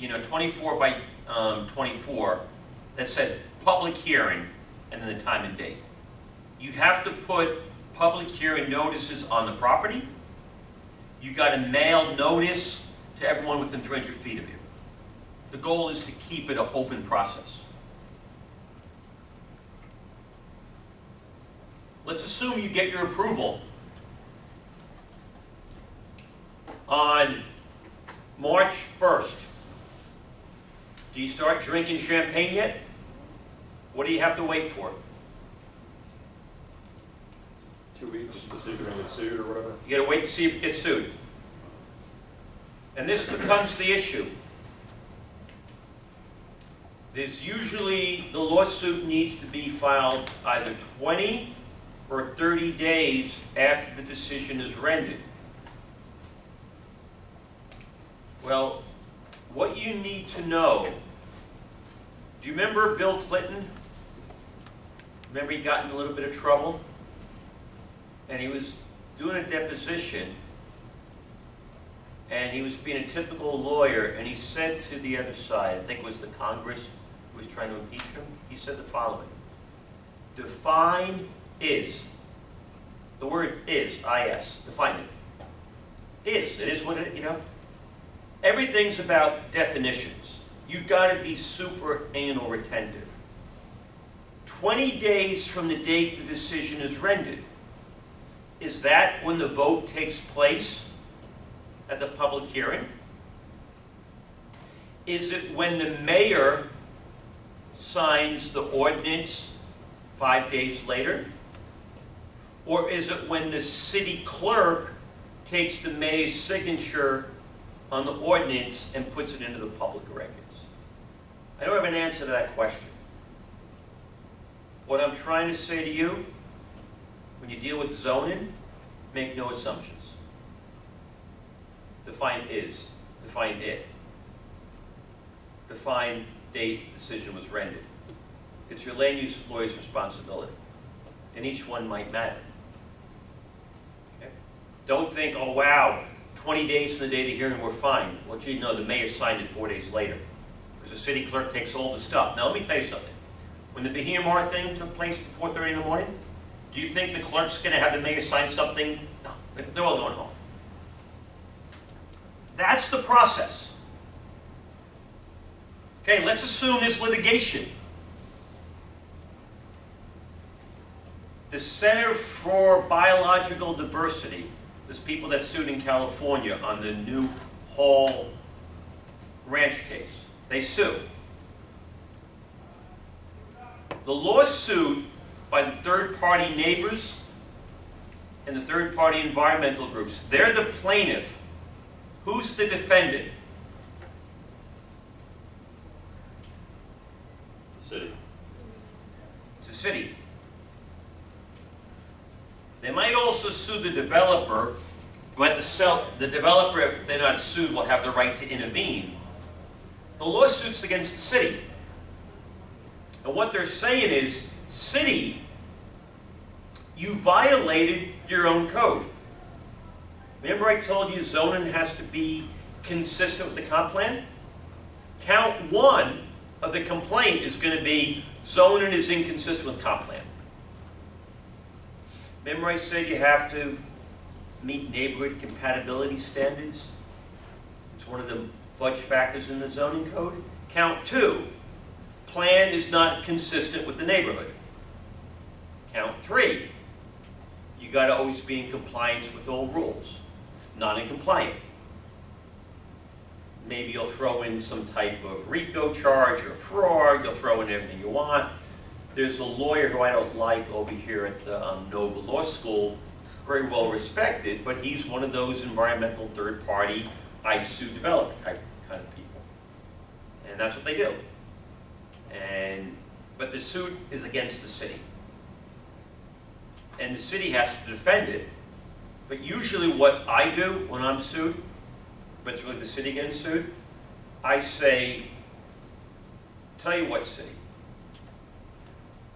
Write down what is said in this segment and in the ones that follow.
24 by 24 that said public hearing and then the time and date. You have to put public hearing notices on the property. You got to mail notice to everyone within 300 feet of you. The goal is to keep it an open process. Let's assume you get your approval on March 1st. Do you start drinking champagne yet? What do you have to wait for? 2 weeks to see if you're going to get sued or whatever? You got to wait to see if you get sued. And this becomes the issue. There's usually, the lawsuit needs to be filed either 20 or 30 days after the decision is rendered. Well, what you need to know, do you remember Bill Clinton? Remember he got in a little bit of trouble? And he was doing a deposition, and he was being a typical lawyer, and he said to the other side, I think it was the Congress who was trying to impeach him, he said the following: define is. The word is, I-S, define it. It is what it, Everything's about definitions. You've got to be super anal retentive. 20 days from the date the decision is rendered. Is that when the vote takes place at the public hearing? Is it when the mayor signs the ordinance 5 days later? Or is it when the city clerk takes the mayor's signature on the ordinance and puts it into the public records? I don't have an answer to that question. What I'm trying to say to you, when you deal with zoning, make no assumptions. Define is, define it. Define date decision was rendered. It's your land use lawyer's responsibility, and each one might matter. Okay? Don't think, oh wow, 20 days from the date of hearing we're fine. Well, gee, no, the mayor signed it 4 days later, because the city clerk takes all the stuff. Now, let me tell you something. When the BMR thing took place at 4:30 in the morning, do you think the clerk's going to have the mayor sign something? No, they're all going home. That's the process. Okay, let's assume there's litigation. The Center for Biological Diversity, there's people that sued in California on the New Hall Ranch case. They sued. The lawsuit by the third-party neighbors and the third-party environmental groups, they're the plaintiff. Who's the defendant? The city. It's the city. They might also sue the developer, but the developer, if they're not sued, will have the right to intervene. The lawsuit's against the city. And what they're saying is, city, you violated your own code. Remember I told you zoning has to be consistent with the comp plan? Count one of the complaint is going to be zoning is inconsistent with comp plan. Remember I said you have to meet neighborhood compatibility standards? It's one of the fudge factors in the zoning code. Count two, plan is not consistent with the neighborhood. Count three, you got to always be in compliance with all rules. Not in compliant. Maybe you'll throw in some type of RICO charge or fraud, you'll throw in everything you want. There's a lawyer who I don't like over here at the Nova Law School, very well respected, but he's one of those environmental third party, I sue developer type kind of people. And that's what they do. But the suit is against the city. And the city has to defend it. But usually what I do when I'm sued, but it's really the city getting sued, I say, tell you what, city,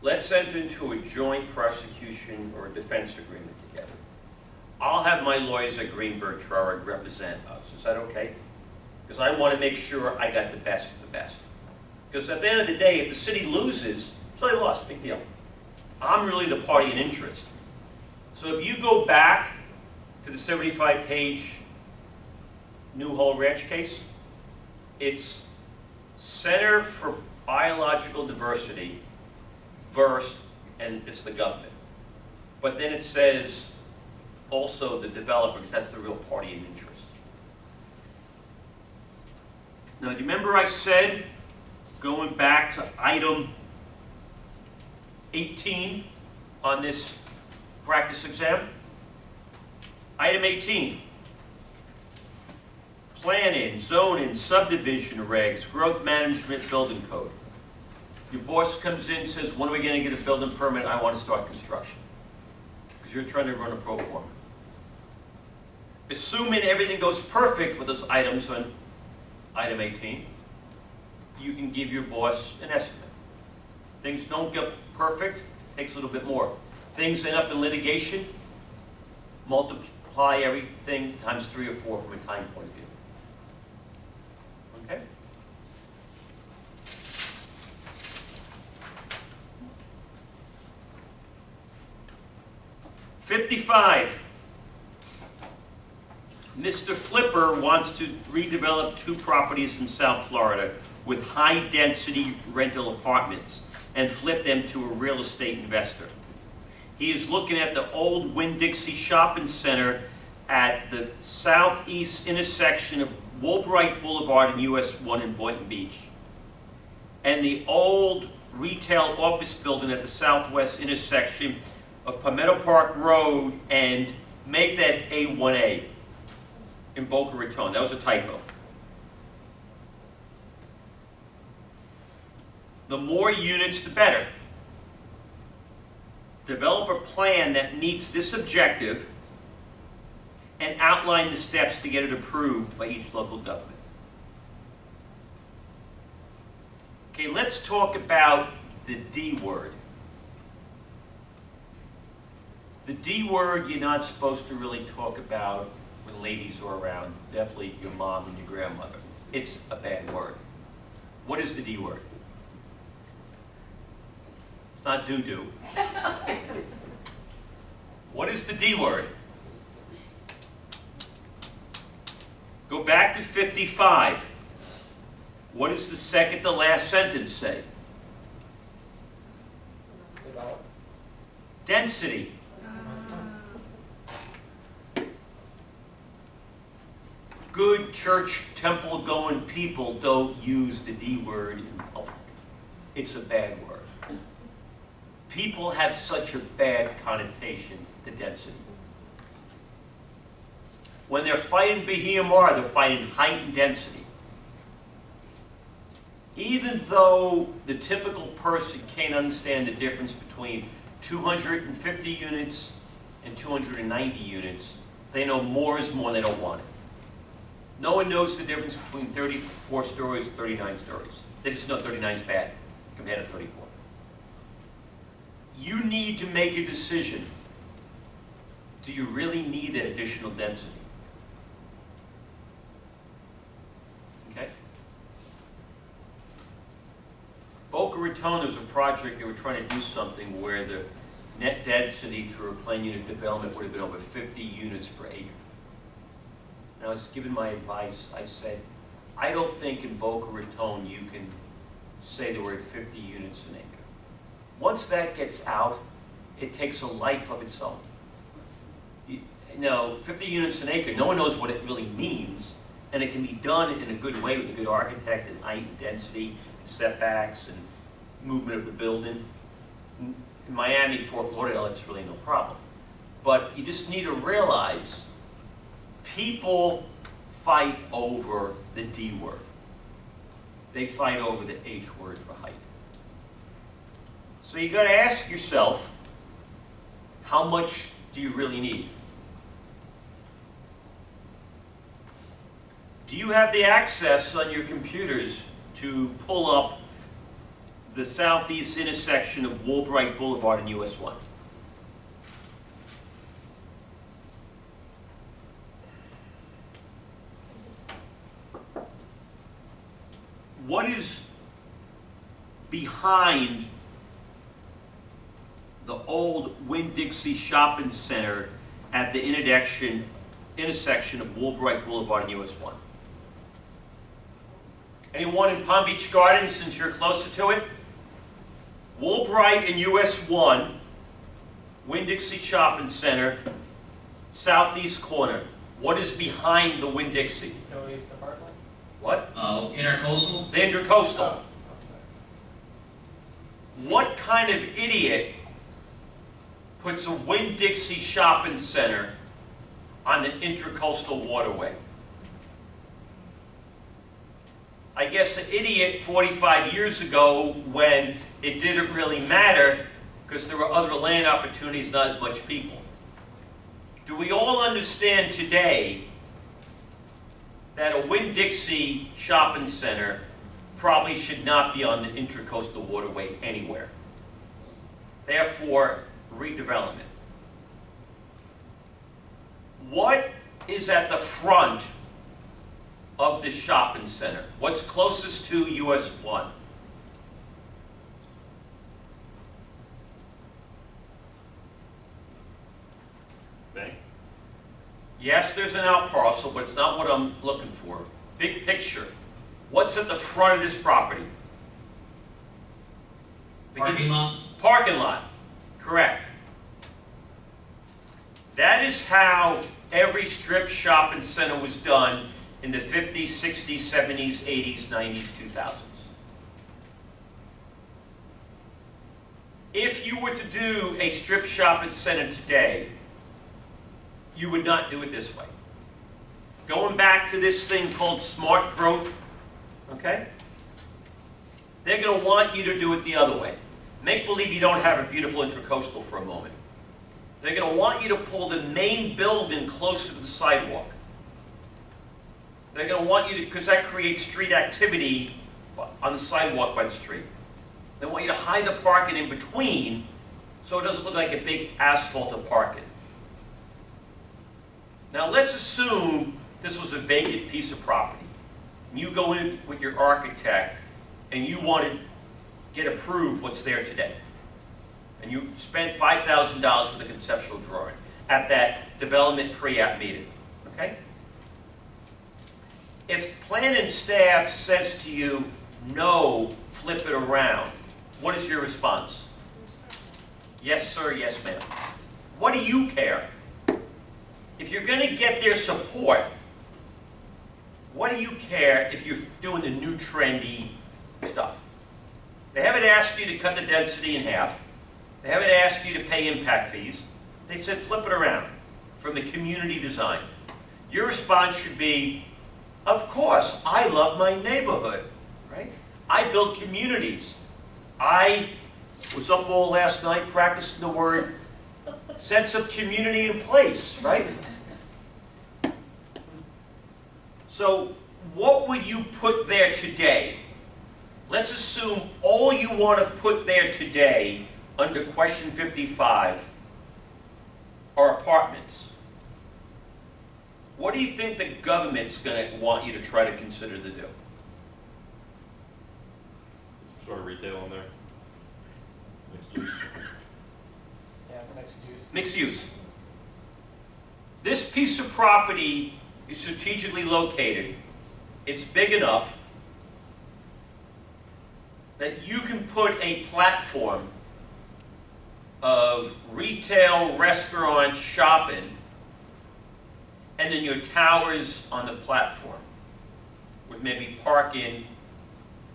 let's enter into a joint prosecution or a defense agreement together. I'll have my lawyers at Greenberg Traurig represent us. Is that okay? because I want to make sure I got the best of the best. Because at the end of the day, if the city loses, so they lost, big deal. I'm really the party in interest. So if you go back to the 75-page Newhall Ranch case, it's Center for Biological Diversity versus, and it's the government. But then it says also the developer, because that's the real party in interest. Now, do you remember I said, going back to item 18 on this practice exam? Item 18. Planning, zoning, subdivision regs, growth management, building code. Your boss comes in and says, when are we going to get a building permit? I want to start construction. Because you're trying to run a pro forma. Assuming everything goes perfect with those items on item 18, you can give your boss an estimate. Things don't get perfect, takes a little bit more. Things end up in litigation, multiply everything times 3 or 4 from a time point of view. Okay? $55. Mr. Flipper wants to redevelop 2 properties in South Florida with high-density rental apartments and flip them to a real estate investor. He is looking at the old Winn-Dixie Shopping Center at the southeast intersection of Woolbright Boulevard and US 1 in Boynton Beach, and the old retail office building at the southwest intersection of Palmetto Park Road, and make that A1A in Boca Raton. That was a typo. The more units, the better. Develop a plan that meets this objective and outline the steps to get it approved by each local government. Okay, let's talk about the D word. The D word you're not supposed to really talk about when ladies are around, definitely your mom and your grandmother. It's a bad word. What is the D word? It's not doo-doo. What is the D word? Go back to 55. What does the second to last sentence say? Density. Good church temple going people don't use the D word in public. It's a bad word. People have such a bad connotation to density. When they're fighting BHMR, they're fighting height and density. Even though the typical person can't understand the difference between 250 units and 290 units, they know more is more and they don't want it. No one knows the difference between 34 stories and 39 stories. They just know 39 is bad compared to 34. You need to make a decision. Do you really need that additional density? Okay? Boca Raton, there was a project, they were trying to do something where the net density through a planned unit development would have been over 50 units per acre. And I was given my advice. I said, I don't think in Boca Raton you can say that we're at 50 units an acre. Once that gets out, it takes a life of its own. You know, 50 units an acre, no one knows what it really means, and it can be done in a good way with a good architect and height and density and setbacks and movement of the building. In Miami, Fort Lauderdale, it's really no problem. But you just need to realize people fight over the D word. They fight over the H word for height. So you got to ask yourself, how much do you really need? Do you have the access on your computers to pull up the southeast intersection of Woolbright Boulevard and US 1? what is behind the old Winn-Dixie Shopping Center at the intersection of Woolbright Boulevard and US 1? Anyone in Palm Beach Gardens, since you're closer to it? Woolbright and US 1, Winn-Dixie Shopping Center, southeast corner. What is behind the Winn-Dixie? Utilities department? What? Intercoastal? The Intracoastal. Oh, What kind of idiot puts a Winn-Dixie Shopping Center on the Intracoastal Waterway? I guess an idiot 45 years ago when it didn't really matter because there were other land opportunities, not as much people. Do we all understand today that a Winn-Dixie Shopping Center probably should not be on the Intracoastal Waterway anywhere? Therefore, redevelopment. What is at the front of the shopping center? What's closest to US 1? Bank? Yes, there's an out parcel, but it's not what I'm looking for. Big picture. What's at the front of this property? Parking lot? Parking lot. Correct. That is how every strip shopping center was done in the 50s, 60s, 70s, 80s, 90s, 2000s. If you were to do a strip shopping center today, you would not do it this way. Going back to this thing called smart growth, okay? They're going to want you to do it the other way. Make believe you don't have a beautiful Intracoastal for a moment. They're going to want you to pull the main building closer to the sidewalk. They're going to want you to, because that creates street activity on the sidewalk by the street. They want you to hide the parking in between so it doesn't look like a big asphalted parking. Now let's assume this was a vacant piece of property. And you go in with your architect and you want to get approved what's there today. And you spend $5,000 for the conceptual drawing at that development pre-app meeting, okay? If planning staff says to you, no, flip it around, what is your response? Yes, sir, yes, ma'am. What do you care? If you're going to get their support, what do you care if you're doing the new trendy stuff? They haven't asked you to cut the density in half. They haven't asked you to pay impact fees. They said flip it around from the community design. Your response should be, of course, I love my neighborhood, right? I build communities. I was up all last night practicing the word sense of community and place, right? So what would you put there today? Let's assume all you want to put there today under question 55 are apartments. What do you think the government's going to want you to try to consider to do? Some sort of retail in there? Mixed use? Yeah, mixed use. Mixed use. This piece of property is strategically located. It's big enough that you can put a platform of retail, restaurant, shopping, and then your towers on the platform with maybe parking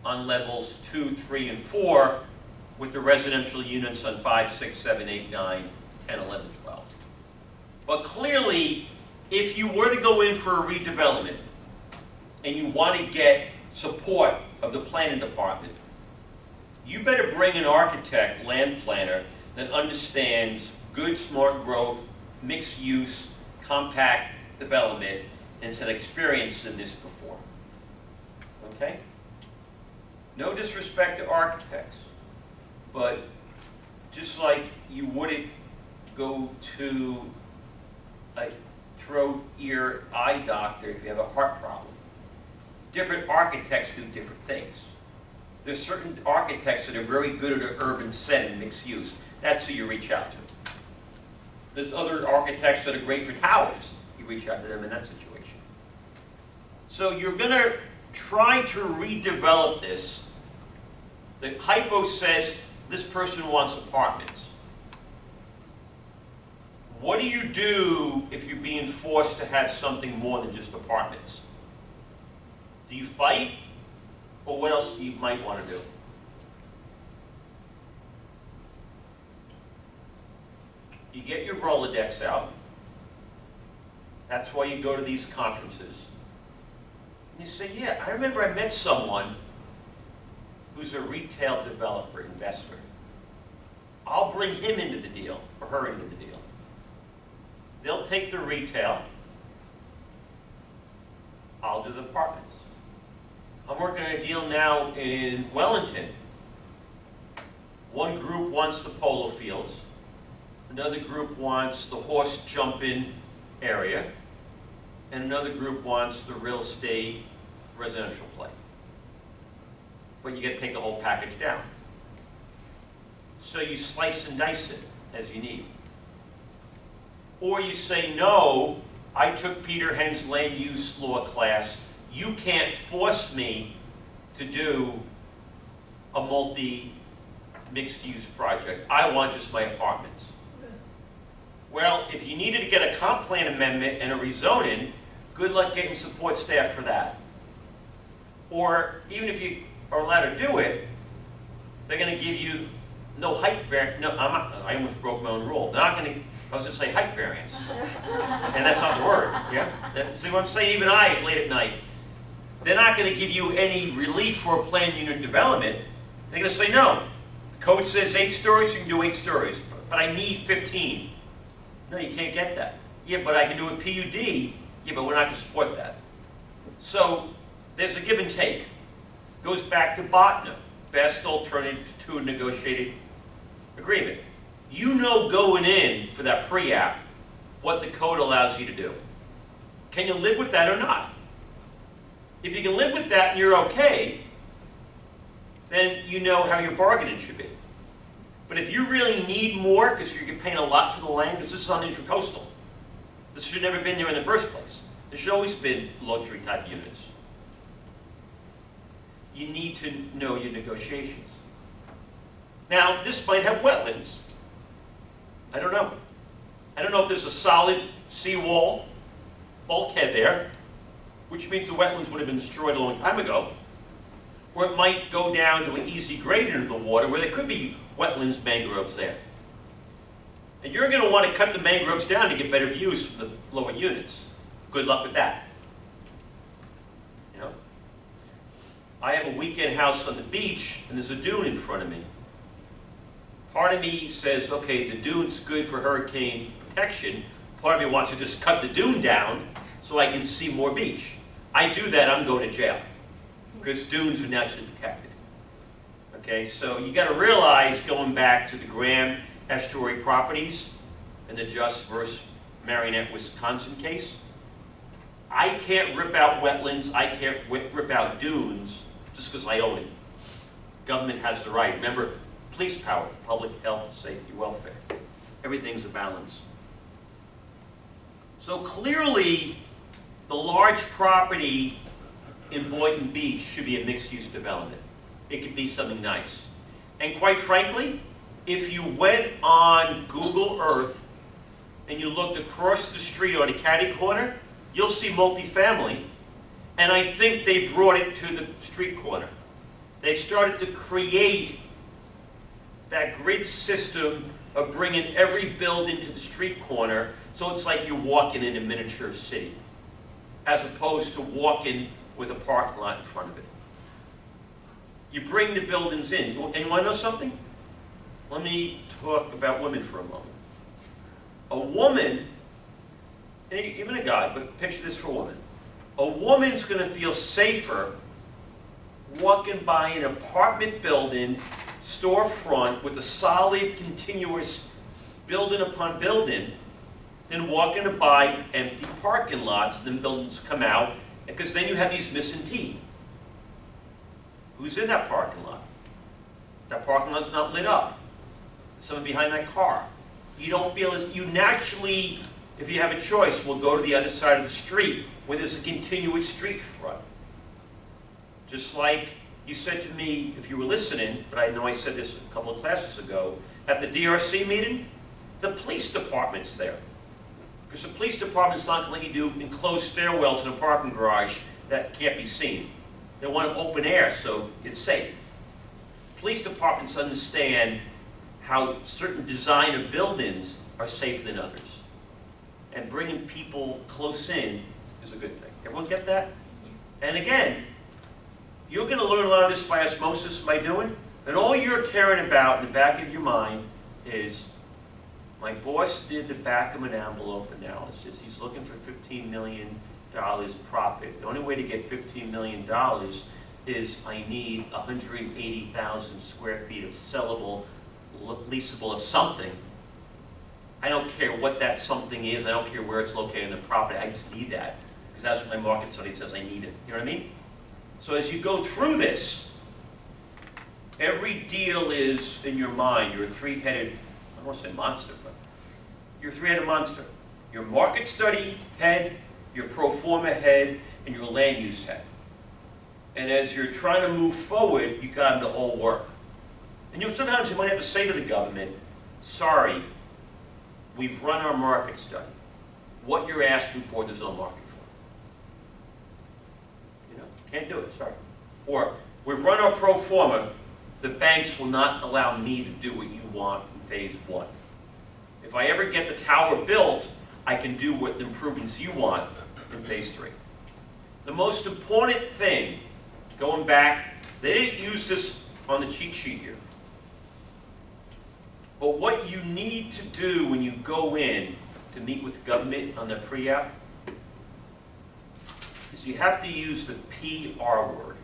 on levels 2, 3, and 4 with the residential units on 5, 6, 7, 8, 9, 10, 11, 12. But clearly, if you were to go in for a redevelopment and you want to get support of the planning department, you better bring an architect, land planner, that understands good, smart growth, mixed use, compact development, and has had experience in this before. Okay? No disrespect to architects, but just like you wouldn't go to a throat, ear, eye doctor if you have a heart problem. different architects do different things. There's certain architects that are very good at an urban setting, mixed use. That's who you reach out to. There's other architects that are great for towers. You reach out to them in that situation. So you're going to try to redevelop this. The hypo says this person wants apartments. What do you do if you're being forced to have something more than just apartments? Do you fight? Or what else do you might want to do? You get your Rolodex out. That's why you go to these conferences. And you say, yeah, I remember I met someone who's a retail developer, investor. I'll bring him into the deal, or her into the deal. They'll take the retail. I'll do the apartments. I'm working on a deal now in Wellington. One group wants the polo fields. Another group wants the horse jump-in area. And another group wants the real estate residential play. But you get to take the whole package down. So you slice and dice it as you need. Or you say, no, I took Peter Hen's land use law class. You can't force me to do a multi-mixed-use project. I want just my apartments. Well, if you needed to get a comp plan amendment and a rezoning, good luck getting support staff for that. Or even if you are allowed to do it, they're going to give you no height variance. No, I almost broke my own rule. They're not going to. I was going to say height variance, and that's not the word. Yeah. See what I'm saying? Even I, late at night, they're not going to give you any relief for a planned unit development. They're going to say no. The code says 8 stories. You can do 8 stories, but I need 15. No, you can't get that. Yeah, but I can do a PUD. Yeah, but we're not going to support that. So there's a give and take. Goes back to BOTNA, best alternative to a negotiated agreement. You know going in for that pre-app what the code allows you to do. Can you live with that or not? If you can live with that and you're okay, then you know how your bargaining should be. But if you really need more because you're paying a lot for the land, because this is on intracoastal, this should have never been there in the first place. There should always been luxury type units. You need to know your negotiations. Now, this might have wetlands. I don't know. I don't know if there's a solid seawall bulkhead there, which means the wetlands would have been destroyed a long time ago. Or it might go down to an easy grade into the water where there could be wetlands, mangroves there. And you're going to want to cut the mangroves down to get better views from the lower units. Good luck with that. You know? I have a weekend house on the beach, and there's a dune in front of me. Part of me says, okay, the dune's good for hurricane protection. Part of me wants to just cut the dune down so I can see more beach. I do that, I'm going to jail, because dunes are naturally protected. Okay, so you got to realize, going back to the Graham estuary properties and the Just versus Marinette, Wisconsin case, I can't rip out wetlands, I can't rip out dunes just because I own it. Government has the right. Remember, police power, public health, safety, welfare. Everything's a balance. So clearly, the large property in Boynton Beach should be a mixed-use development. It could be something nice. And quite frankly, if you went on Google Earth and you looked across the street on a catty corner, you'll see multifamily. And I think they brought it to the street corner. They started to create that grid system of bringing every building to the street corner, so it's like you're walking in a miniature city, as opposed to walking with a parking lot in front of it. You bring the buildings in. And you want to know something? Let me talk about women for a moment. A woman, and even a guy, but picture this for a woman. A woman's going to feel safer walking by an apartment building, storefront, with a solid, continuous building upon building, than walking by empty parking lots, and then buildings come out, because then you have these missing teeth. Who's in that parking lot? That parking lot's not lit up. Someone behind that car. You don't feel as, you naturally, if you have a choice, will go to the other side of the street where there's a continuous street front. Just like you said to me, if you were listening, but I know I said this a couple of classes ago, at the DRC meeting, the police department's there. Because the police department's not going to let you do enclosed stairwells in a parking garage that can't be seen. They want it open air so it's safe. Police departments understand how certain design of buildings are safer than others. And bringing people close in is a good thing. Everyone get that? And again, you're going to learn a lot of this by osmosis by doing. And all you're caring about in the back of your mind is, my boss did the back of an envelope analysis. He's looking for $15 million profit. The only way to get $15 million is I need 180,000 square feet of sellable, leasable of something. I don't care what that something is. I don't care where it's located in the property. I just need that because that's what my market study says I need it. You know what I mean? So as you go through this, every deal is in your mind. You're a three-headed, I don't want to say monster, but you're a three-headed monster. Your market study head, your pro forma head, and your land use head. And as you're trying to move forward, you got them to all work. And sometimes you might have to say to the government, sorry, we've run our market study. What you're asking for, there's no market for. You know, can't do it, sorry. Or, we've run our pro forma, the banks will not allow me to do what you want in phase 1. If I ever get the tower built, I can do what improvements you want in phase 3. The most important thing, going back, they didn't use this on the cheat sheet here. But what you need to do when you go in to meet with the government on the pre-app is you have to use the PR word.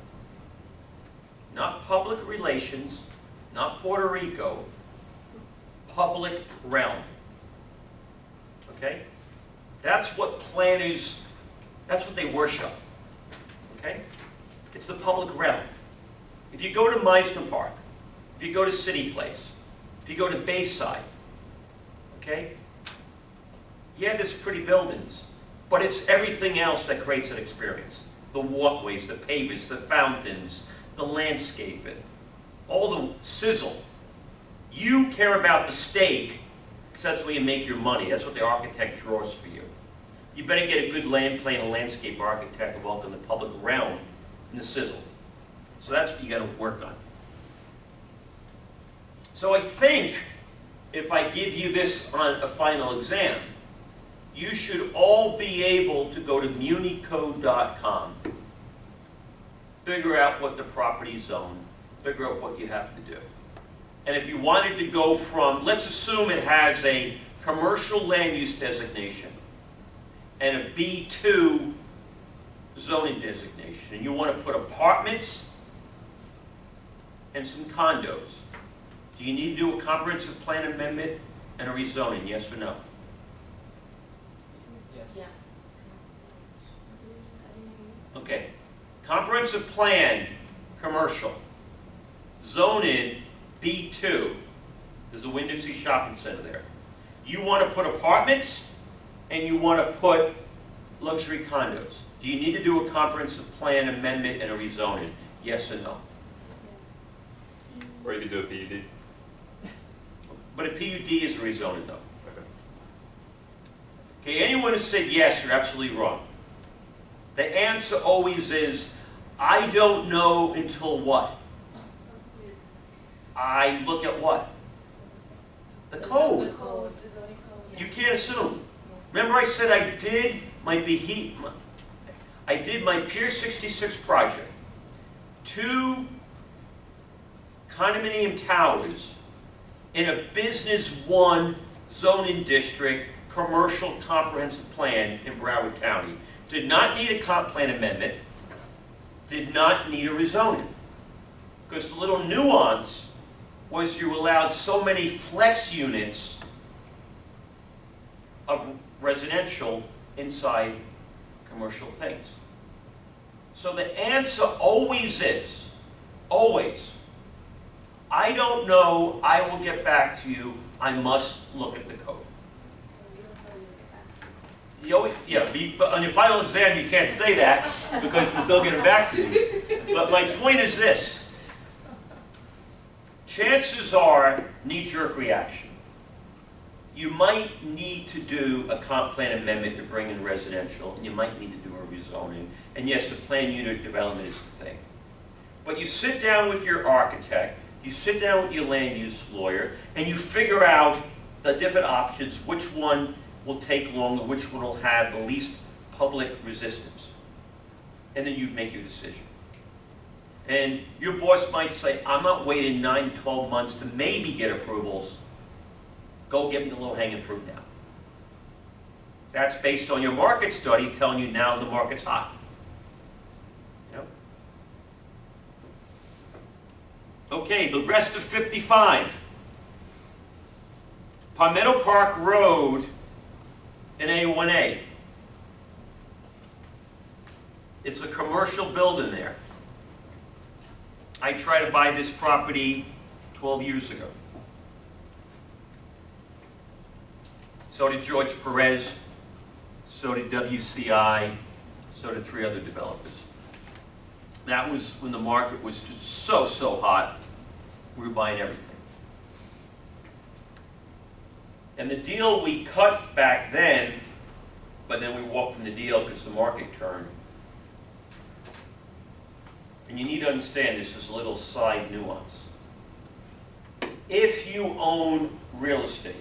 Not public relations, not Puerto Rico, public realm. Okay? That's what planners, that's what they worship. Okay? It's the public realm. If you go to Meisner Park, if you go to City Place, if you go to Bayside, okay? Yeah, there's pretty buildings, but it's everything else that creates an experience. The walkways, the pavers, the fountains, the landscaping, all the sizzle. You care about the steak, because that's where you make your money. That's what the architect draws for you. You better get a good land plan and landscape architect to welcome the public realm and the sizzle. So that's what you got to work on. So I think if I give you this on a final exam, you should all be able to go to municode.com, figure out what the property zone, figure out what you have to do. And if you wanted to go from, let's assume it has a commercial land use designation and a B2 zoning designation, and you want to put apartments and some condos. Do you need to do a comprehensive plan amendment and a rezoning, yes or no? Yes. Yes. Okay. Comprehensive plan, commercial. Zoning, B2. There's a Winn-Dixie shopping center there. You want to put apartments and you want to put luxury condos. Do you need to do a comprehensive plan amendment and a rezoning, yes or no? Or you could do a PUD. But a PUD is a rezoning though. Okay. Okay, anyone who said yes, you're absolutely wrong. The answer always is, I don't know until what? I look at what? The code. The code, the zoning code, yes. You can't assume. Remember I said I did my Pier 66 project. 2 condominium towers in a Business 1 zoning district, commercial comprehensive plan in Broward County. Did not need a comp plan amendment, did not need a rezoning. Because the little nuance was you allowed so many flex units of residential inside commercial things. So the answer always is, Always. I don't know, I will get back to you, I must look at the code. You always, yeah, but on your final exam you can't say that because they're still getting back to you. But my point is this. Chances are knee-jerk reaction. You might need to do a comp plan amendment to bring in residential, and you might need to do a rezoning. And yes, the plan unit development is the thing. But you sit down with your architect, you sit down with your land use lawyer, and you figure out the different options, which one will take longer, which one will have the least public resistance. And then you make your decision. And your boss might say, I'm not waiting 9 to 12 months to maybe get approvals. Go get me the low-hanging fruit now. That's based on your market study telling you now the market's hot. Yep. Okay, the rest of 55. Palmetto Park Road in A1A. It's a commercial building there. I tried to buy this property 12 years ago. So did George Perez, so did WCI, so did 3 other developers. That was when the market was just so hot, we were buying everything. And the deal we cut back then, but then we walked from the deal because the market turned. And you need to understand this is a little side nuance. If you own real estate,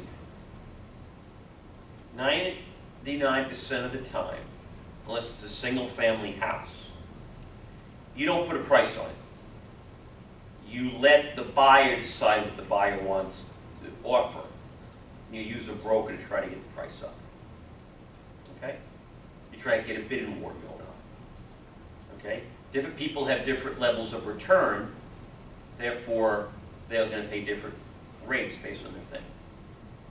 99% of the time, unless it's a single-family house, you don't put a price on it. You let the buyer decide what the buyer wants to offer. You use a broker to try to get the price up. Okay? You try to get a bidding war going on. Okay? Different people have different levels of return, therefore they're going to pay different rates based on their thing.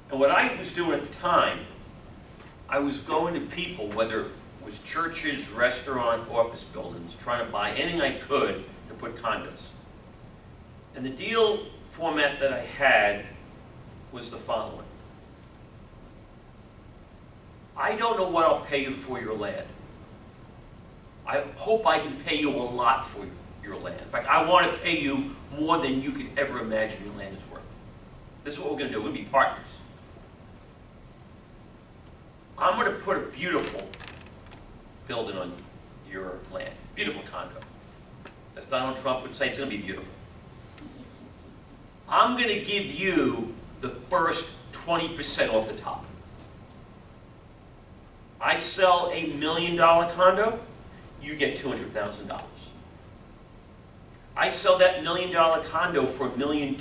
And what I was doing at the time, I was going to people, whether it was churches, restaurant, office buildings, trying to buy anything I could to put condos. And the deal format that I had was the following. I don't know what I'll pay you for your land. I hope I can pay you a lot for your land. In fact, I want to pay you more than you could ever imagine your land is worth. This is what we're going to do. We're going to be partners. I'm going to put a beautiful building on your land. Beautiful condo. As Donald Trump would say, it's going to be beautiful. I'm going to give you the first 20% off the top. I sell $1 million condo, you get $200,000. I sell that $1 million condo for $1.2 million,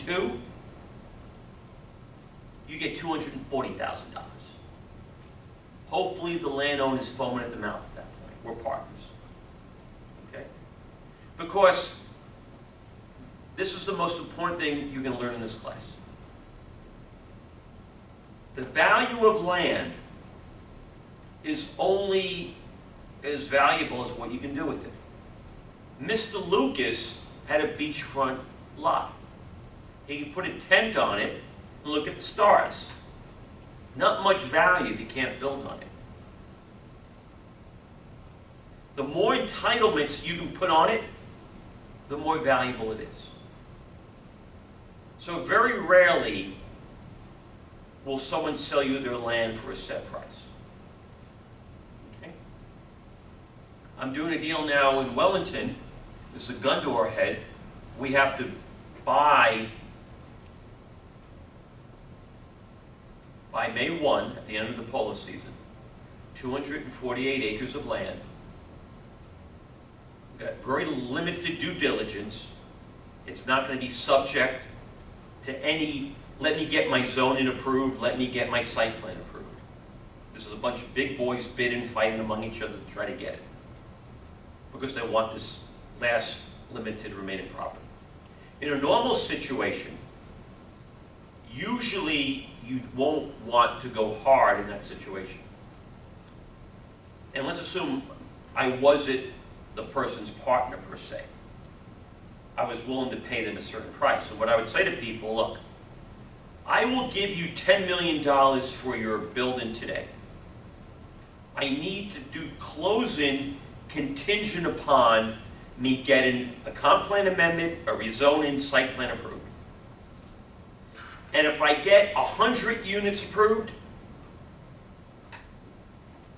you get $240,000. Hopefully the landowner's foaming at the mouth at that point. We're partners. Okay? Because this is the most important thing you're going to learn in this class. The value of land is only as valuable as what you can do with it. Mr. Lucas had a beachfront lot. He could put a tent on it and look at the stars. Not much value if you can't build on it. The more entitlements you can put on it, the more valuable it is. So very rarely will someone sell you their land for a set price. Okay? I'm doing a deal now in Wellington. This is a gun to our head. We have to buy by May 1, at the end of the polo season, 248 acres of land. We've got very limited due diligence. It's not going to be subject to any, let me get my zoning approved, let me get my site plan approved. This is a bunch of big boys bidding, fighting among each other to try to get it. Because they want this last limited remaining property. In a normal situation, usually you won't want to go hard in that situation. And let's assume I wasn't the person's partner per se. I was willing to pay them a certain price. And what I would say to people, look, I will give you $10 million for your building today. I need to do closing contingent upon me getting a comp plan amendment, a rezoning, site plan approved. And if I get 100 units approved,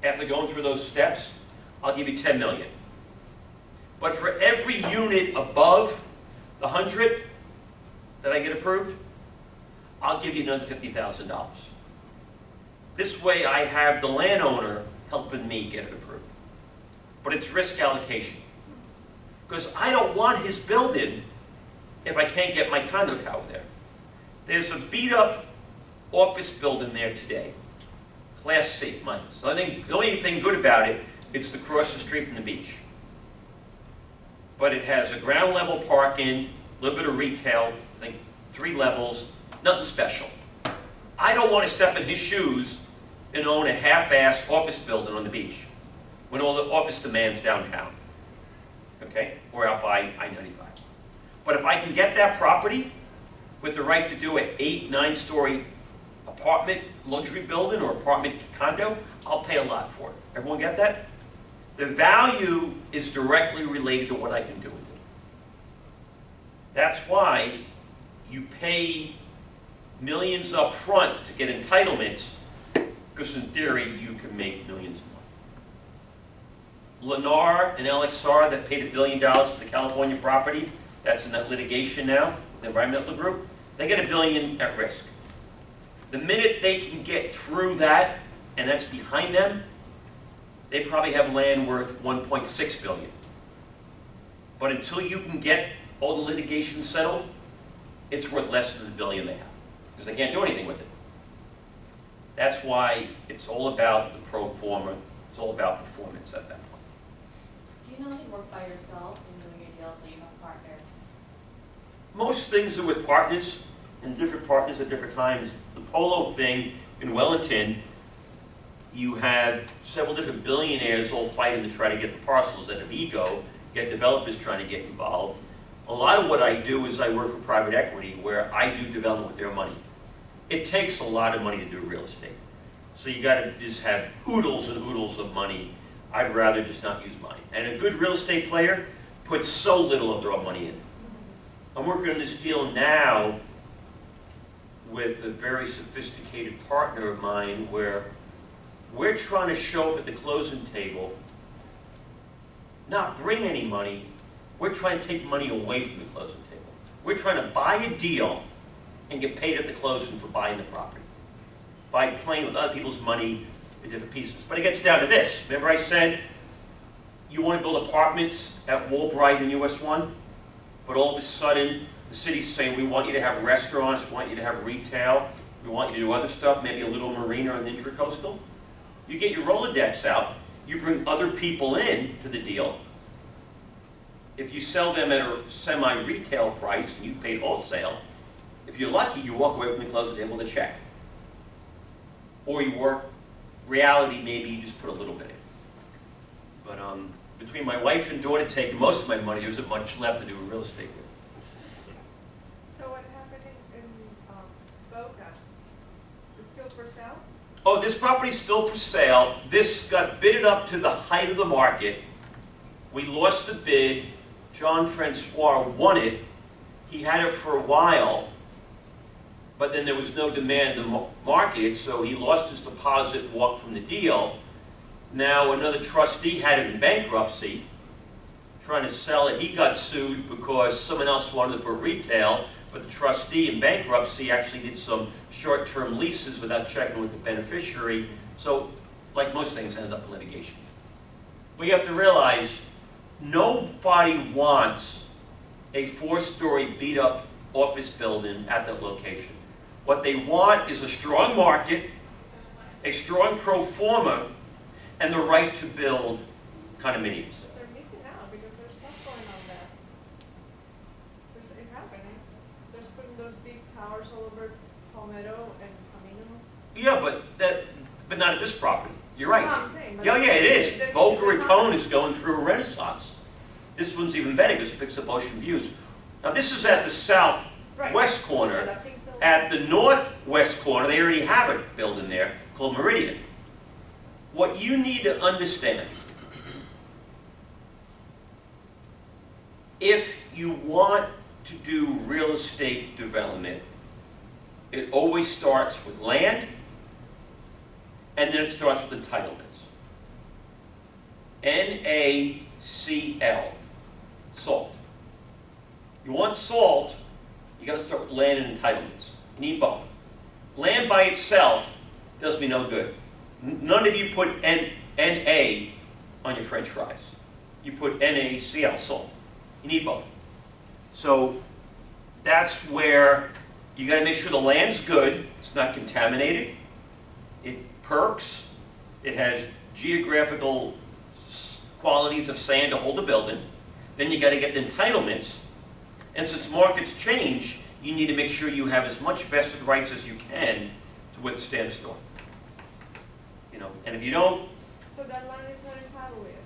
after going through those steps, I'll give you 10 million. But for every unit above the 100 that I get approved, I'll give you another $50,000. This way I have the landowner helping me get it approved. But it's risk allocation. Because I don't want his building if I can't get my condo tower there. There's a beat up office building there today. Class C, minus. So I think the only thing good about it, it's across the street from the beach. But it has a ground level parking, a little bit of retail, I think 3 levels, nothing special. I don't want to step in his shoes and own a half-assed office building on the beach when all the office demand's downtown, okay, or out by I-95. But if I can get that property with the right to do an 8, 9-story apartment luxury building or apartment condo, I'll pay a lot for it. Everyone get that? The value is directly related to what I can do with it. That's why you pay millions up front to get entitlements, because in theory you can make millions more. Lennar and LXR that paid $1 billion for the California property, that's in that litigation now, the environmental group, they get $1 billion at risk. The minute they can get through that, and that's behind them, they probably have land worth $1.6 billion. But until you can get all the litigation settled, it's worth less than the $1 billion they have, because they can't do anything with it. That's why it's all about the pro forma, it's all about performance at that point. Do you normally work by yourself in doing your deals, or you have partners? Most things are with partners, and different partners at different times. The Polo thing in Wellington, you have several different billionaires all fighting to try to get the parcels that have ego, get developers trying to get involved. A lot of what I do is I work for private equity, where I do development with their money. It takes a lot of money to do real estate. So you gotta just have oodles and oodles of money. I'd rather just not use money. And a good real estate player puts so little of their own money in. I'm working on this deal now with a very sophisticated partner of mine where we're trying to show up at the closing table, not bring any money, we're trying to take money away from the closing table. We're trying to buy a deal and get paid at the closing for buying the property, by playing with other people's money in different pieces. But it gets down to this. Remember I said you want to build apartments at Woolbright and US 1, but all of a sudden the city's saying we want you to have restaurants, we want you to have retail, we want you to do other stuff, maybe a little marina and intracoastal. You get your Rolodex out, you bring other people in to the deal. If you sell them at a semi-retail price and you paid wholesale, if you're lucky, you walk away from the closing table with a check. Or you work reality, maybe you just put a little bit in. But between my wife and daughter taking most of my money, there isn't much left to do with real estate with. So what happened in Boca? Is still for sale? Oh, this property's still for sale. This got bidded up to the height of the market. We lost the bid. John Francois won it. He had it for a while, but then there was no demand to market it, so he lost his deposit and walked from the deal. Now another trustee had it in bankruptcy, trying to sell it. He got sued because someone else wanted to put retail, but the trustee in bankruptcy actually did some short-term leases without checking with the beneficiary. So, like most things, ends up in litigation. But you have to realize, nobody wants a 4-story beat-up office building at that location. What they want is a strong market, a strong pro forma, and the right to build condominiums. They're missing out because there's stuff going on there. It's happening. They're putting those big towers all over Palmetto and Camino. Yeah, but not at this property. You're right. No, I'm saying, but Yeah, it is. the- Boca Raton is going through a renaissance. This one's even better because it picks up ocean views. Now this is at the southwest Right. corner. Yeah, that pink building. At the northwest corner, they already have a building there called Meridian. What you need to understand, if you want to do real estate development, it always starts with land, and then it starts with entitlements. NaCl, salt. You want salt, you got to start with land and entitlements. You need both. Land by itself does me no good. None of you put Na on your French fries. You put NaCl, salt. You need both. So that's where you got to make sure the land's good. It's not contaminated. It perks. It has geographical qualities of sand to hold the building. Then you got to get the entitlements. And since markets change, you need to make sure you have as much vested rights as you can to withstand a storm. You know, and if you don't, So that land is not entitled with,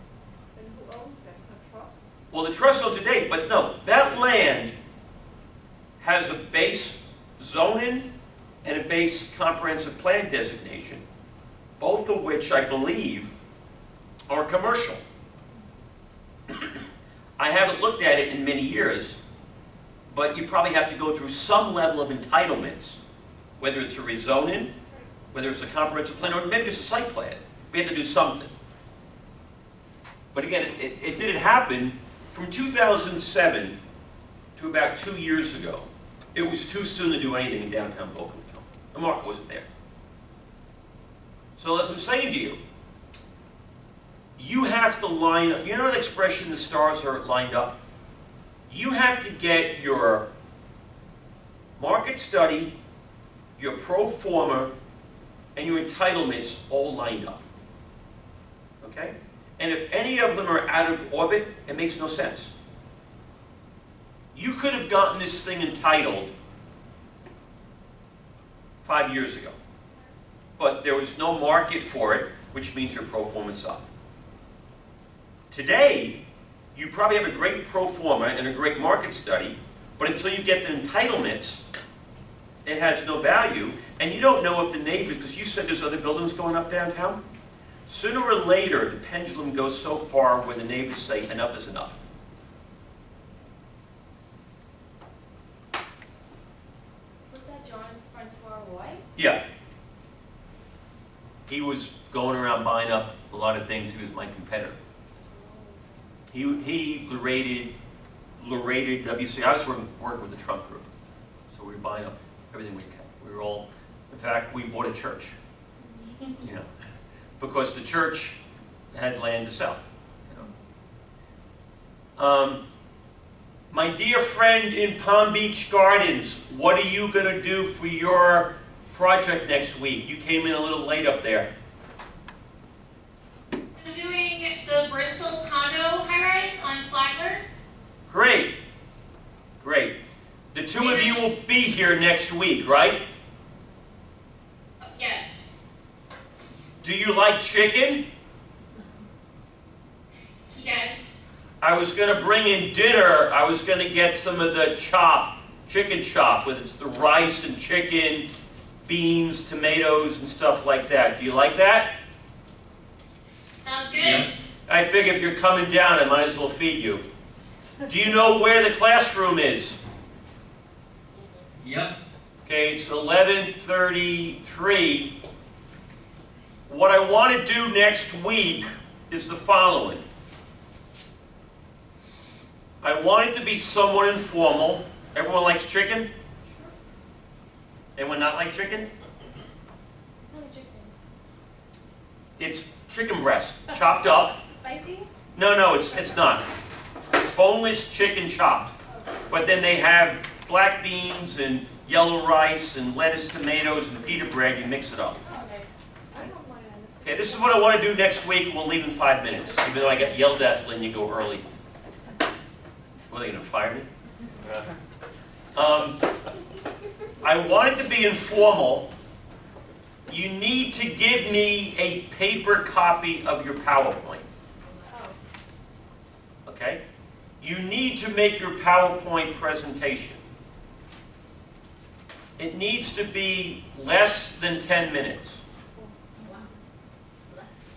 and who owns that? A trust? well, the trust owns today, but no, that land has a base zoning and a base comprehensive plan designation, both of which I believe are commercial. I haven't looked at it in many years, but you probably have to go through some level of entitlements, whether it's a rezoning, whether it's a comprehensive plan, or maybe it's a site plan. We have to do something. But again, it didn't happen from 2007 to about 2 years ago. It was too soon to do anything in downtown Boca Raton. The market wasn't there. So as I'm saying to you, you have to line up. You know the expression, the stars are lined up? You have to get your market study, your pro forma, and your entitlements all lined up. Okay? And if any of them are out of orbit, it makes no sense. You could have gotten this thing entitled 5 years ago, but there was no market for it, which means your pro forma sucked. Today, you probably have a great pro forma and a great market study, but until you get the entitlements, it has no value, and you don't know if the neighbors, because you said there's other buildings going up downtown, sooner or later the pendulum goes so far where the neighbors say enough is enough. Was that John Francois Roy? Yeah. He was going around buying up a lot of things. He was my competitor. He raided WC. I was working with the Trump group, so we were buying up everything we could. We were all, in fact, we bought a church, you know, because the church had land to sell. You know. My dear friend in Palm Beach Gardens, what are you going to do for your project next week? You came in a little late up there. I'm doing the Bristol condo high-rise on Flagler. Great. Great. The two of you will be here next week, right? Yes. Do you like chicken? Yes. I was going to bring in dinner. I was going to get some of the chicken chop, whether it's the rice and chicken, beans, tomatoes, and stuff like that. Do you like that? Sounds good. Yep. I figure if you're coming down, I might as well feed you. Do you know where the classroom is? Yep. Okay, it's 11:33. What I want to do next week is the following. I want it to be somewhat informal. Everyone likes chicken? Anyone not like chicken? No chicken. It's chicken breast, chopped up. Spicy? No, it's not. It's boneless chicken chopped. But then they have black beans and yellow rice and lettuce, tomatoes, and pita bread. You mix it up. Oh, nice. I don't mind. Okay, this is what I want to do next week. We'll leave in 5 minutes, even though I got yelled at when you go early. What, are they going to fire me? I want it to be informal. You need to give me a paper copy of your PowerPoint. Oh, Okay? you need to make your PowerPoint presentation. It needs to be less than 10 minutes.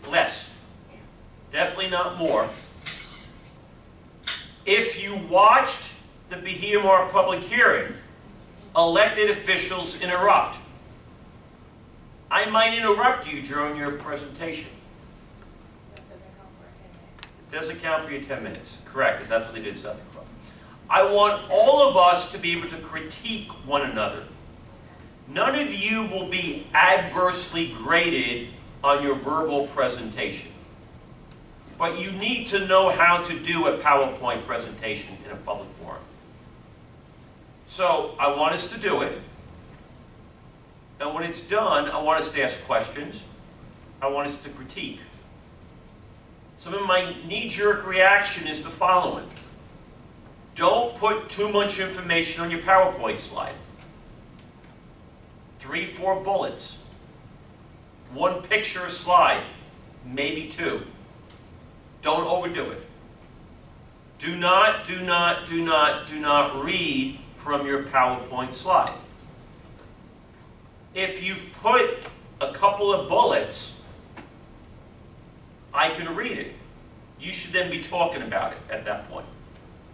Less. Definitely not more. If you watched the Behemoth public hearing, elected officials interrupt. I might interrupt you during your presentation. So that doesn't count for 10 minutes. It doesn't count for your 10 minutes. Correct, because that's what they did something from. I want all of us to be able to critique one another. None of you will be adversely graded on your verbal presentation. But you need to know how to do a PowerPoint presentation in a public forum. So I want us to do it. And when it's done, I want us to ask questions. I want us to critique. Some of my knee-jerk reaction is the following. Don't put too much information on your PowerPoint slide. 3, 4 bullets. 1 picture a slide, maybe 2. Don't overdo it. Do not read from your PowerPoint slide. If you've put a couple of bullets, I can read it. You should then be talking about it at that point.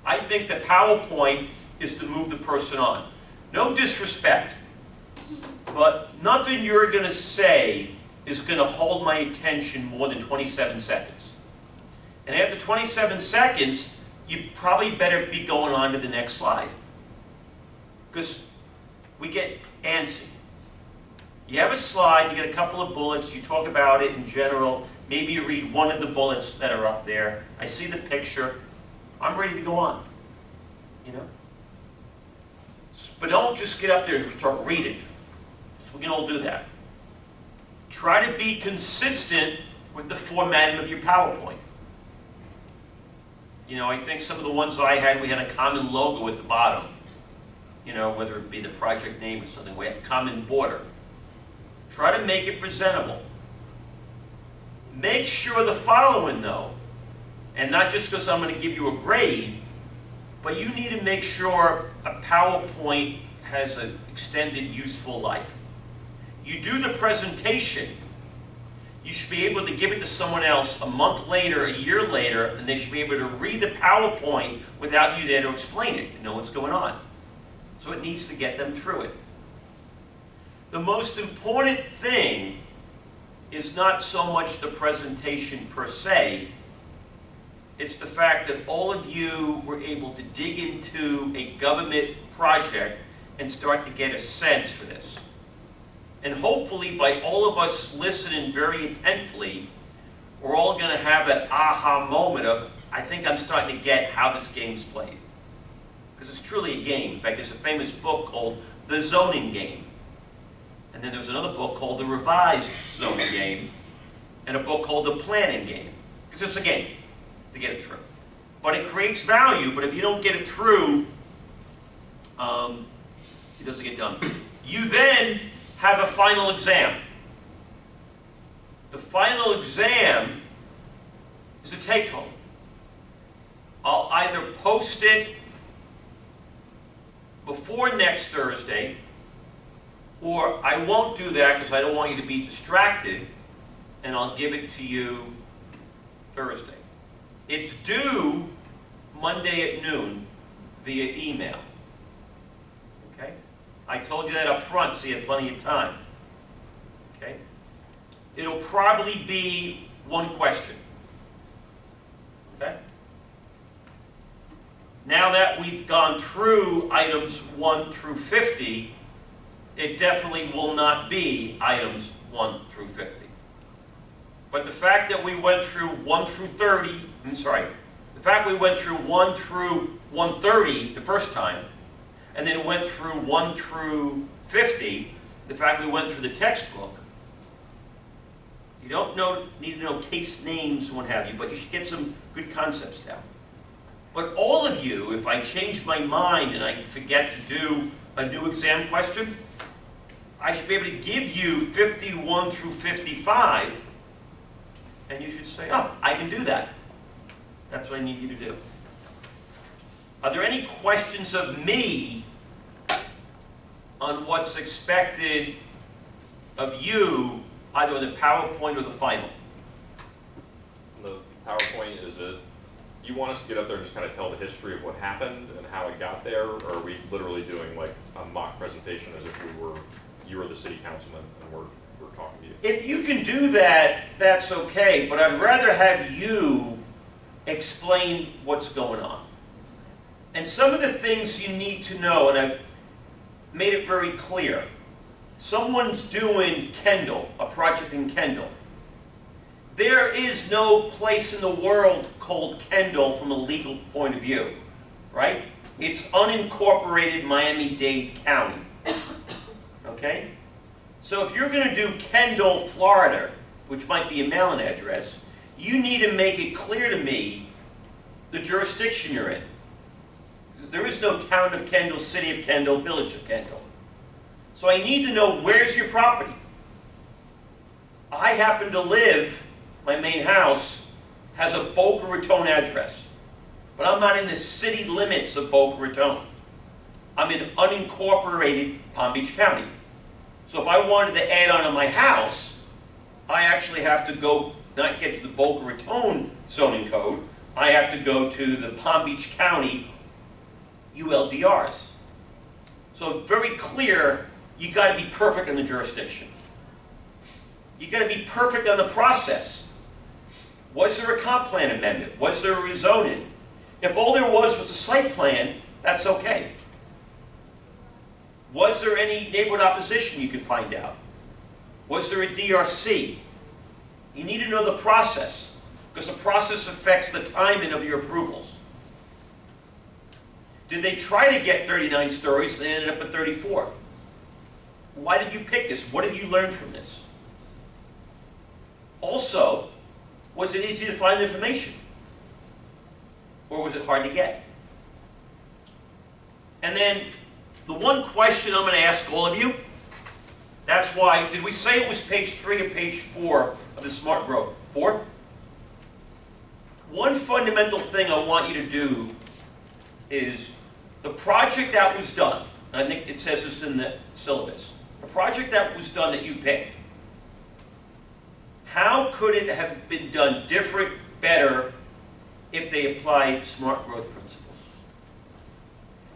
I think the PowerPoint is to move the person on. No disrespect, but nothing you're going to say is going to hold my attention more than 27 seconds. And after 27 seconds, you probably better be going on to the next slide. Because we get antsy. You have a slide, you get a couple of bullets, you talk about it in general, maybe you read one of the bullets that are up there, I see the picture, I'm ready to go on. You know? But don't just get up there and start reading. We can all do that. Try to be consistent with the formatting of your PowerPoint. You know, I think some of the ones that I had, we had a common logo at the bottom. You know, whether it be the project name or something, we had a common border. Try to make it presentable. Make sure the following though, and not just because I'm going to give you a grade, but you need to make sure a PowerPoint has an extended useful life. You do the presentation, you should be able to give it to someone else a month later, a year later, and they should be able to read the PowerPoint without you there to explain it and know what's going on. So it needs to get them through it. The most important thing is not so much the presentation per se, it's the fact that all of you were able to dig into a government project and start to get a sense for this. And hopefully by all of us listening very intently, we're all going to have that aha moment of, I think I'm starting to get how this game's played. Because it's truly a game. In fact, there's a famous book called The Zoning Game. And then there's another book called The Revised Zoning Game. And a book called The Planning Game. Because it's a game to get it through. But it creates value, but if you don't get it through, it doesn't get done. You then have a final exam. The final exam is a take-home. I'll either post it before next Thursday, or I won't do that because I don't want you to be distracted, and I'll give it to you Thursday. It's due Monday at noon via email. Okay? I told you that up front so you have plenty of time. Okay? It'll probably be one question. Okay? Now that we've gone through items 1 through 50, it definitely will not be items 1 through 50. But the fact that we went through 1 through 30, the fact we went through 1 through 130 the first time, and then went through 1 through 50, the fact we went through the textbook, you don't need to know case names and what have you, but you should get some good concepts down. But all of you, if I change my mind and I forget to do a new exam question, I should be able to give you 51 through 55, and you should say, oh, I can do that. That's what I need you to do. Are there any questions of me on what's expected of you, either in the PowerPoint or the final? The PowerPoint, is it, you want us to get up there and just kind of tell the history of what happened and how it got there, or are we literally doing like a mock presentation as if you were the city councilman and we're talking to you? If you can do that, that's okay, but I'd rather have you explain what's going on. And some of the things you need to know, and I've made it very clear. Someone's doing Kendall, a project in Kendall. There is no place in the world called Kendall from a legal point of view, right? It's unincorporated Miami-Dade County, okay? So if you're going to do Kendall, Florida, which might be a mailing address, you need to make it clear to me the jurisdiction you're in. There is no town of Kendall, city of Kendall, village of Kendall. So I need to know, where's your property? I happen to live, my main house has a Boca Raton address, but I'm not in the city limits of Boca Raton. I'm in unincorporated Palm Beach County. So if I wanted to add on to my house, I actually have to go, not get to the Boca Raton zoning code, I have to go to the Palm Beach County ULDRs. So very clear, you got to be perfect in the jurisdiction. You got to be perfect on the process. Was there a comp plan amendment? Was there a rezoning? If all there was a site plan, that's okay. Was there any neighborhood opposition you could find out? Was there a DRC? You need to know the process, because the process affects the timing of your approvals. Did they try to get 39 stories and they ended up at 34? Why did you pick this? What did you learn from this? Also, was it easy to find information? Or was it hard to get? And then, the one question I'm going to ask all of you, that's why, did we say it was page 3 or page 4 of the Smart Growth? 4? One fundamental thing I want you to do is the project that was done, and I think it says this in the syllabus, the project that was done that you picked, how could it have been done different, better, if they applied smart growth principles?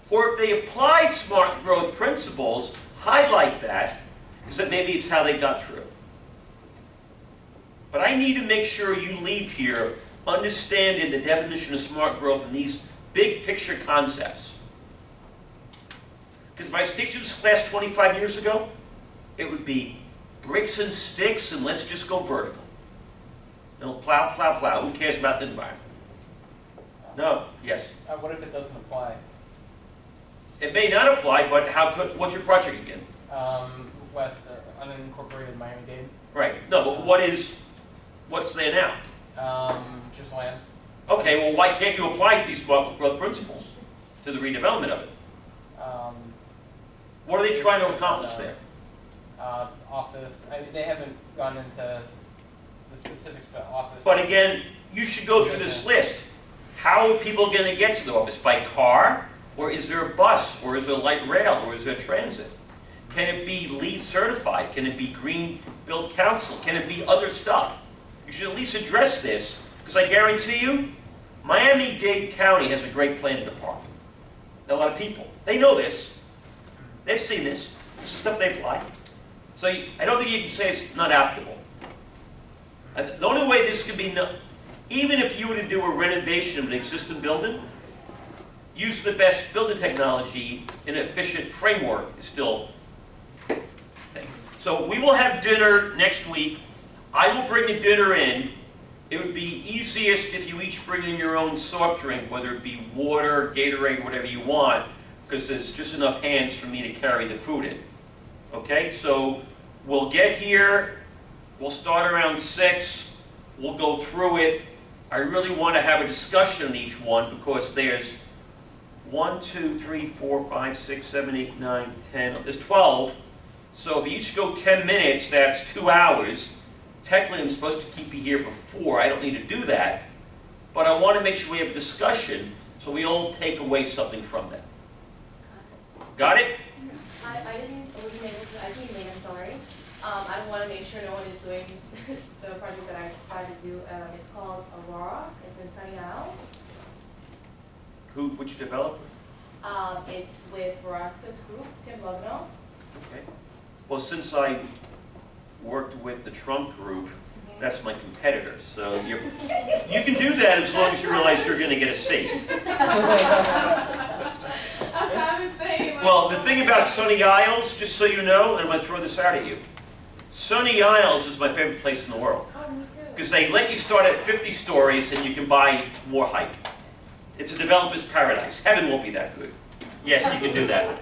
Or if they applied smart growth principles, highlight that, because that maybe it's how they got through. But I need to make sure you leave here understanding the definition of smart growth and these big picture concepts. Because if I was teaching this class 25 years ago, it would be bricks and sticks and let's just go vertical. No, plow, plow, plow. Who cares about the environment? No, yes. What if it doesn't apply? It may not apply, but how could, what's your project again? West, unincorporated Miami-Dade. Right. No, but what's there now? Just land. Okay, well, why can't you apply these smart growth principles to the redevelopment of it? What are they trying to accomplish there? Office. They haven't gone into the specifics, but office. But again, you should go through this list. How are people going to get to the office? By car? Or is there a bus? Or is there light rail? Or is there transit? Can it be LEED certified? Can it be Green Built Council? Can it be other stuff? You should at least address this, because I guarantee you, Miami-Dade County has a great planning department. A lot of people. They know this. They've seen this. This is stuff they apply. So I don't think you can say it's not applicable. And the only way this can be, even if you were to do a renovation of an existing building, use the best building technology in an efficient framework is still thing. So we will have dinner next week. I will bring the dinner in. It would be easiest if you each bring in your own soft drink, whether it be water, Gatorade, whatever you want, because there's just enough hands for me to carry the food in. Okay, so we'll get here, we'll start around 6, we'll go through it. I really want to have a discussion on each one because there's 1, 2, 3, 4, 5, 6, 7, 8, 9, 10, there's 12. So if you each go 10 minutes, that's 2 hours. Technically, I'm supposed to keep you here for 4. I don't need to do that. But I want to make sure we have a discussion So we all take away something from that. Got it? I wasn't able to, I came late, I'm sorry. I want to make sure no one is doing the project that I decided to do. It's called Aurora, it's in Sunny Isle. Which developer? It's with Baraska's group, Tim Lovino. Okay. Well, since I worked with the Trump group, that's my competitor, so you can do that as long as you realize you're going to get a C. I'm the same. Well, the thing about Sunny Isles, just so you know, and I'm going to throw this out at you, Sunny Isles is my favorite place in the world. Oh, me too. Because they let you start at 50 stories and you can buy more height. It's a developer's paradise. Heaven won't be that good. Yes, you can do that.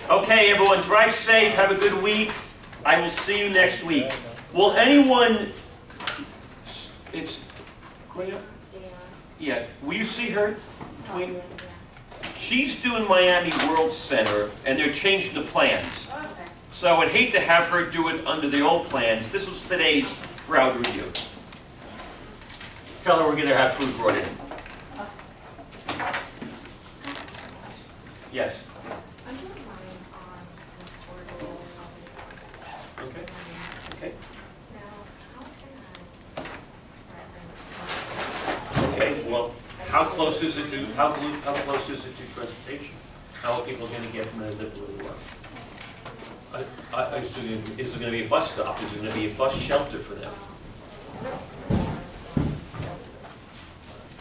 Okay, everyone, drive safe, have a good week. I will see you next week. Will anyone, it's, Graham? Yeah, will you see her? Between- She's doing Miami World Center, and they're changing the plans. Okay. So I would hate to have her do it under the old plans. This was today's crowd review. Tell her we're going to have food brought in. Yes. I'm doing mine on affordable housing. Okay. Okay. Now, how can I Okay. Well, how close is it to transportation? How are people going to get from the where they work? Is there going to be a bus stop? Is there going to be a bus shelter for them?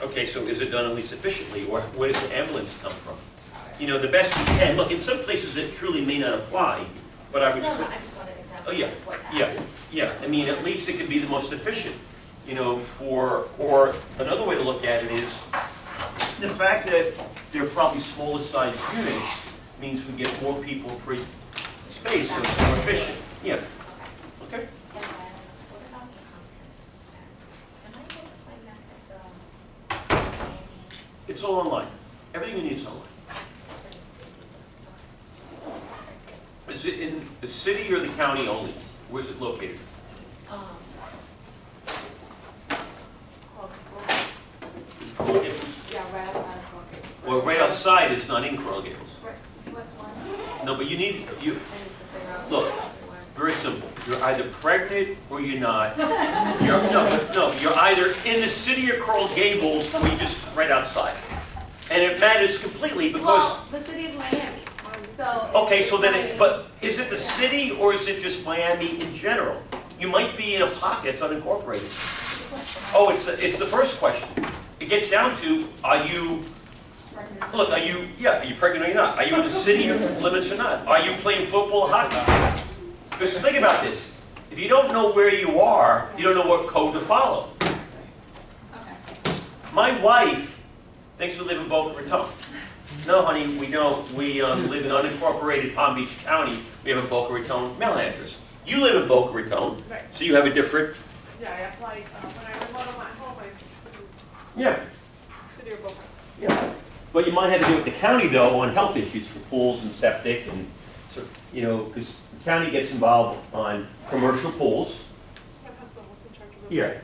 Okay, so is it done at least efficiently, or where does the ambulance come from? You know, the best you can. Look, in some places it truly may not apply, but I would. No, I just wanted an example Oh, yeah, of what's yeah, happening. yeah. I mean, at least it could be the most efficient, you know, or another way to look at it is the fact that they're probably smaller sized units means we get more people per space, so it's more efficient. Yeah. Okay. And then, what about the comprehensive plan? Am I able to find that at the Miami? It's all online. Everything you need is online. Is it in the city or the county only? Where's it located? Well, Coral Gables? yeah, right outside of Market. Well, right outside is not in Coral Gables. West one, No, but you need, you, I need to figure out. Look. where. very simple. You're either pregnant or you're not. No, you're either in the city of Coral Gables or you're just right outside. And it matters completely because, Well, the city is Miami, so. okay, so then, but is it the city or is it just Miami in general? You might be in a pocket, it's unincorporated. Oh, it's the first question. It gets down to, are you pregnant or you're not? Are you in the city limits or not? Are you playing football or hockey? Because think about this. If you don't know where you are, you don't know what code to follow. Okay. My wife thinks we live in Boca Raton. No, honey, we don't. We live in unincorporated Palm Beach County. We have a Boca Raton mailing address. You live in Boca Raton, Right. so you have a different. Yeah, I applied, when I remodeled my home, I Yeah. city of Boca. Yeah. But you might have to do it with the county, though, on health issues for pools and septic and, so, you know, because the county gets involved on commercial pools. My husband was in charge of it. Here.